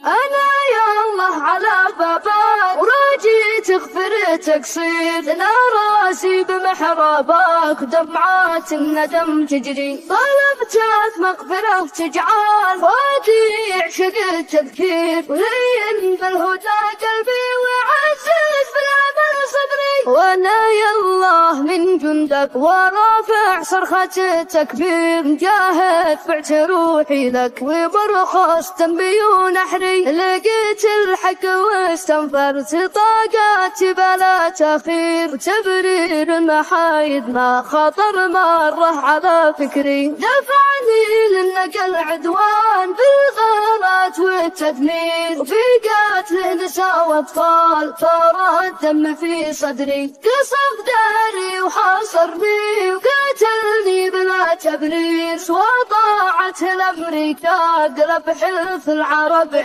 أنا يا الله على بابك وراجي تغفر تقصير، أنا راسي بمحرابك ودمعات الندم تجري، طلبتك مغفرة تجعل فؤادي يعشق التذكير، ولين بالهدى قلبي وعزز بالأمل صدري، وأنا يا الله من جندك ورافع صرخة التكبير، مجاهد بعت روحي لك وبرخص ذنبي ونحري، لقيت الحق واستنفرت طاقاتي بلا تأخير، وتبرير المحايد ما خطر مرة على فكري، دفعني للنقل عدوان بالغارات والتدمير، وفي قتل نساء واطفال ثار الدم في صدري، قصف داري وحاصرني وقتلني بلا تبرير، وطاعت الامريكا قلب حلف العرب.